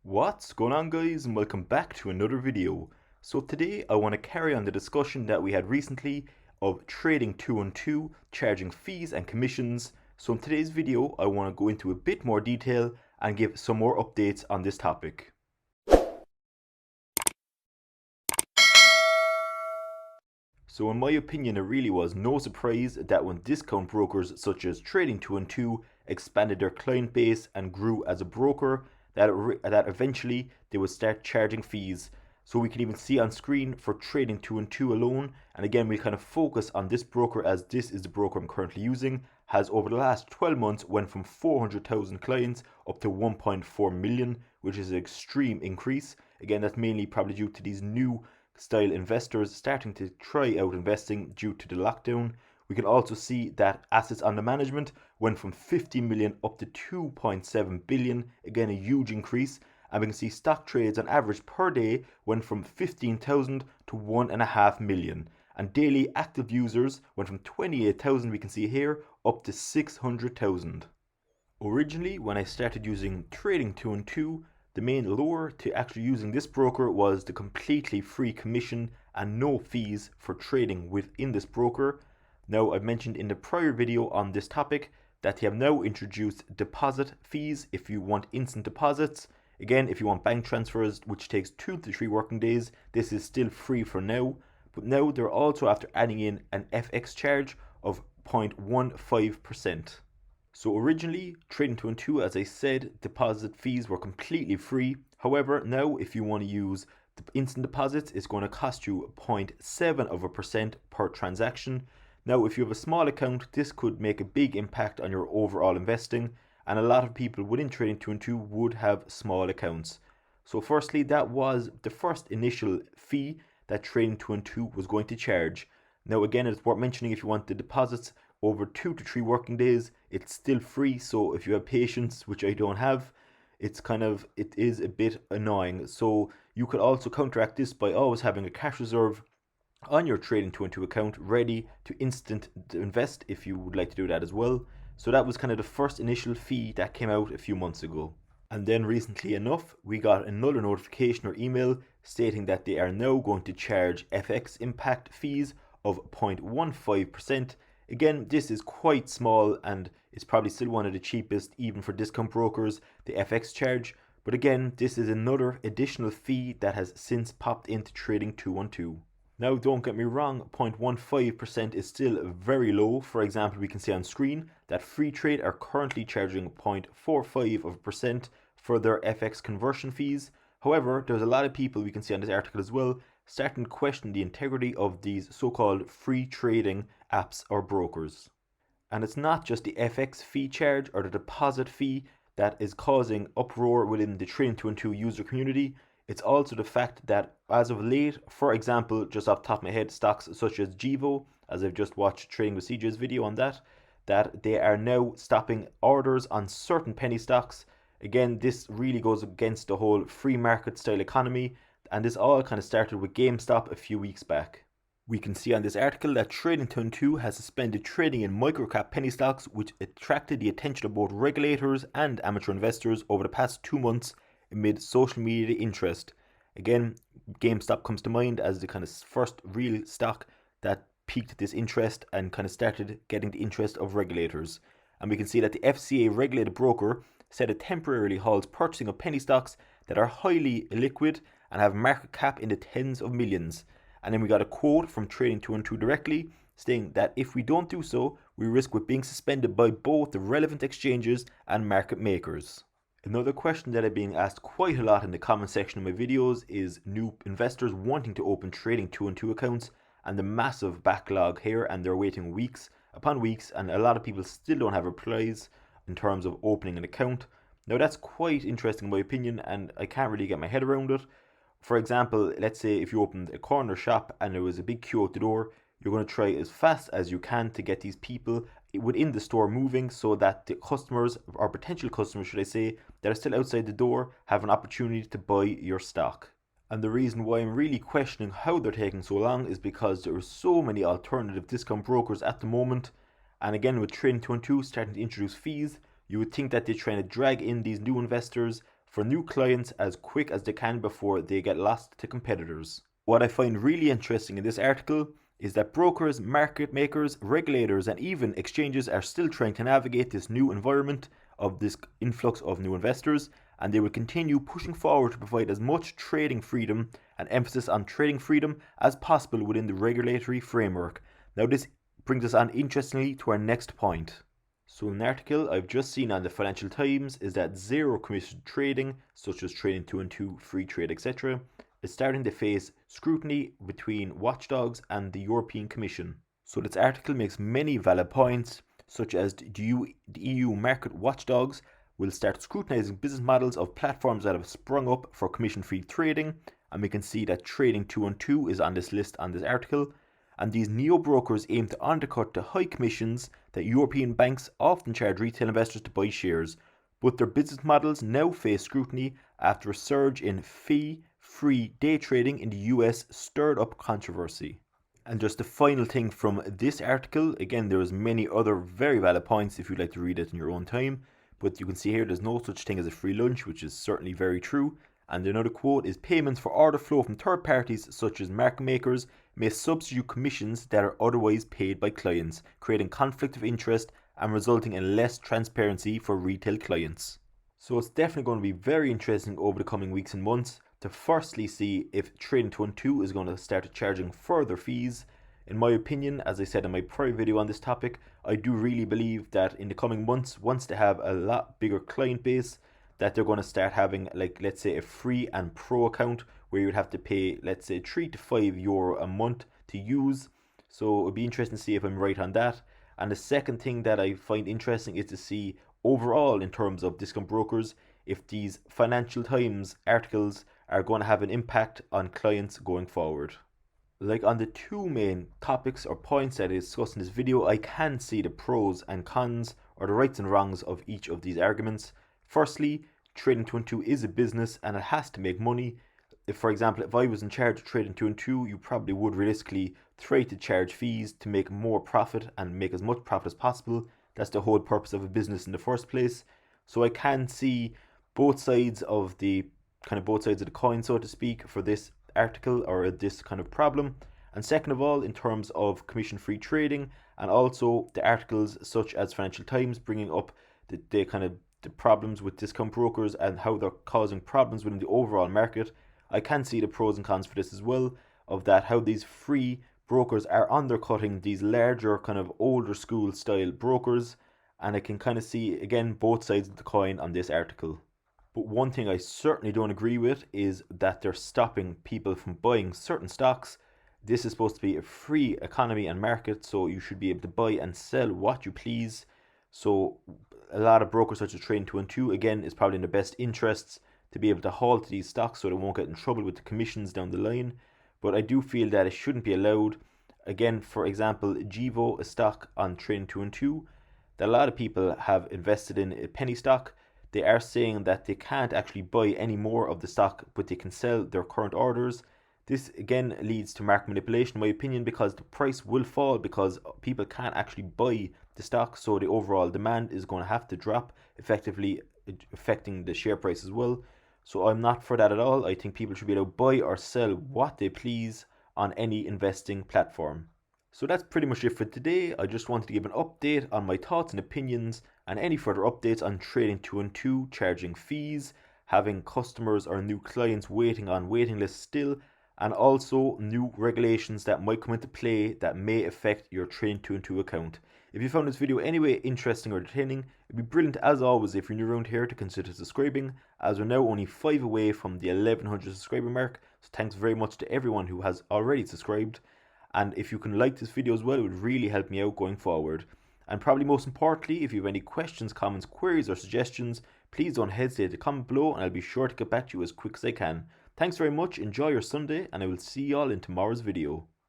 What's going on, guys, and welcome back to another video. So today I want to carry on the discussion that we had recently of trading 212, charging fees and commissions. So in today's video I want to go into a bit more detail and give some more updates on this topic. So in my opinion, it really was no surprise that when discount brokers such as Trading 212 expanded their client base and grew as a broker, that eventually they would start charging fees. So we can even see on screen for Trading 212 alone, and again we'll kind of focus on this broker as this is the broker I'm currently using, has over the last 12 months went from 400,000 clients up to 1.4 million, which is an extreme increase. Again, that's mainly probably due to these new style investors starting to try out investing due to the lockdown. We can also see that assets under management went from 50 million up to 2.7 billion, again a huge increase. And we can see stock trades on average per day went from 15,000 to 1.5 million. And daily active users went from 28,000, we can see here, up to 600,000. Originally, when I started using Trading 212, the main lure to actually using this broker was the completely free commission and no fees for trading within this broker. Now, I've mentioned in the prior video on this topic that they have now introduced deposit fees if you want instant deposits. Again, if you want bank transfers, which takes 2 to 3 working days, this is still free for now. But now they're also after adding in an FX charge of 0.15%. So originally, Trading 212, as I said, deposit fees were completely free. However, now if you want to use the instant deposits, it's going to cost you 0.7% per transaction. Now, if you have a small account, this could make a big impact on your overall investing, and a lot of people within Trading 212 would have small accounts. So firstly, that was the first initial fee that Trading 212 was going to charge. Now again, it's worth mentioning if you want the deposits over 2 to 3 working days, it's still free. So if you have patience, which I don't have, it is a bit annoying. So you could also counteract this by always having a cash reserve on your Trading 212 account ready to instant invest if you would like to do that as well. So that was kind of the first initial fee that came out a few months ago. And then recently enough, we got another notification or email stating that they are now going to charge FX impact fees of 0.15%. Again, this is quite small and it's probably still one of the cheapest even for discount brokers, the FX charge. But again, this is another additional fee that has since popped into Trading 212. Now, don't get me wrong, 0.15% is still very low. For example, we can see on screen that Freetrade are currently charging 0.45% for their FX conversion fees. However, there's a lot of people, we can see on this article as well, starting to question the integrity of these so-called free trading apps or brokers. And it's not just the FX fee charge or the deposit fee that is causing uproar within the Trading 212 user community. It's also the fact that as of late, for example, just off the top of my head, stocks such as Gevo, as I've just watched Trading with CJ's video on that they are now stopping orders on certain penny stocks. Again, this really goes against the whole free market style economy, and this all kind of started with GameStop a few weeks back. We can see on this article that Trading 212 has suspended trading in microcap penny stocks, which attracted the attention of both regulators and amateur investors over the past 2 months amid social media interest. Again, GameStop comes to mind as the kind of first real stock that piqued this interest and kind of started getting the interest of regulators. And we can see that the FCA regulated broker said it temporarily halts purchasing of penny stocks that are highly illiquid and have market cap in the tens of millions. And then we got a quote from Trading 212 directly stating that if we don't do so, we risk with being suspended by both the relevant exchanges and market makers. Another question that I've been asked quite a lot in the comment section of my videos is new investors wanting to open Trading 212 accounts and the massive backlog here, and they're waiting weeks upon weeks, and a lot of people still don't have replies in terms of opening an account. Now that's quite interesting in my opinion, and I can't really get my head around it. For example, let's say if you opened a corner shop and there was a big queue at the door, you're going to try as fast as you can to get these people within the store moving so that the customers, or potential customers should I say, that are still outside the door have an opportunity to buy your stock. And the reason why I'm really questioning how they're taking so long is because there are so many alternative discount brokers at the moment. And again, with Trading 212 starting to introduce fees, you would think that they're trying to drag in these new investors for new clients as quick as they can before they get lost to competitors. What I find really interesting in this article is that brokers, market makers, regulators, and even exchanges are still trying to navigate this new environment of this influx of new investors, and they will continue pushing forward to provide as much trading freedom and emphasis on trading freedom as possible within the regulatory framework. Now, this brings us on interestingly to our next point. So an article I've just seen on the Financial Times is that zero commission trading, such as trading 2 and 2, free trade, etc., is starting to face scrutiny between watchdogs and the European Commission. So this article makes many valid points, such as the EU market watchdogs will start scrutinizing business models of platforms that have sprung up for commission-free trading, and we can see that trading 2 and 2 is on this list on this article. And these neo-brokers aim to undercut the high commissions that European banks often charge retail investors to buy shares, but their business models now face scrutiny after a surge in fee-free day trading in the US stirred up controversy. And just the final thing from this article, again, there's many other very valid points if you'd like to read it in your own time, but you can see here there's no such thing as a free lunch, which is certainly very true. And another quote is, payments for order flow from third parties such as market makers may substitute commissions that are otherwise paid by clients, creating conflict of interest and resulting in less transparency for retail clients. So it's definitely going to be very interesting over the coming weeks and months to firstly see if Trading 2 and 2 is going to start charging further fees. In my opinion, as I said in my prior video on this topic, I do really believe that in the coming months, once they have a lot bigger client base, that they're going to start having, like, let's say a free and pro account where you'd have to pay, let's say, €3 to €5 a month to use. So it'd be interesting to see if I'm right on that. And the second thing that I find interesting is to see overall in terms of discount brokers, if these Financial Times articles are going to have an impact on clients going forward. Like on the two main topics or points that I discussed in this video, I can see the pros and cons or the rights and wrongs of each of these arguments. Firstly, Trading 2 and 2 is a business and it has to make money. If, for example, if I was in charge of Trading 2 and 2, you probably would realistically try to charge fees to make more profit and make as much profit as possible. That's the whole purpose of a business in the first place. So I can see both sides of the coin, so to speak, for this article or this kind of problem. And second of all, in terms of commission-free trading, and also the articles such as Financial Times bringing up the problems with discount brokers and how they're causing problems within the overall market, I can see the pros and cons for this as well, of that how these free brokers are undercutting these larger kind of older school style brokers, and I can kind of see again both sides of the coin on this article. But one thing I certainly don't agree with is that they're stopping people from buying certain stocks. This is supposed to be a free economy and market, so you should be able to buy and sell what you please. So a lot of brokers such as Trading 2 and 2 again is probably in the best interests to be able to halt these stocks so they won't get in trouble with the commissions down the line. But I do feel that it shouldn't be allowed. Again, for example, Gevo, a stock on Trading 2 and 2 that a lot of people have invested in, a penny stock. They are saying that they can't actually buy any more of the stock, but they can sell their current orders. This again leads to market manipulation, in my opinion, because the price will fall because people can't actually buy the stock, so the overall demand is going to have to drop, effectively affecting the share price as well. So I'm not for that at all. I think people should be able to buy or sell what they please on any investing platform. So that's pretty much it for today. I just wanted to give an update on my thoughts and opinions and any further updates on Trading 2 and 2 charging fees, having customers or new clients waiting on waiting lists still, and also new regulations that might come into play that may affect your Trading 2 and 2 account. If you found this video anyway interesting or entertaining, it'd be brilliant as always if you're new around here to consider subscribing, as we're now only 5 away from the 1100 subscriber mark. So thanks very much to everyone who has already subscribed. And if you can like this video as well, it would really help me out going forward. And probably most importantly, if you have any questions, comments, queries or suggestions, please don't hesitate to comment below and I'll be sure to get back to you as quick as I can. Thanks very much, enjoy your Sunday, and I will see you all in tomorrow's video.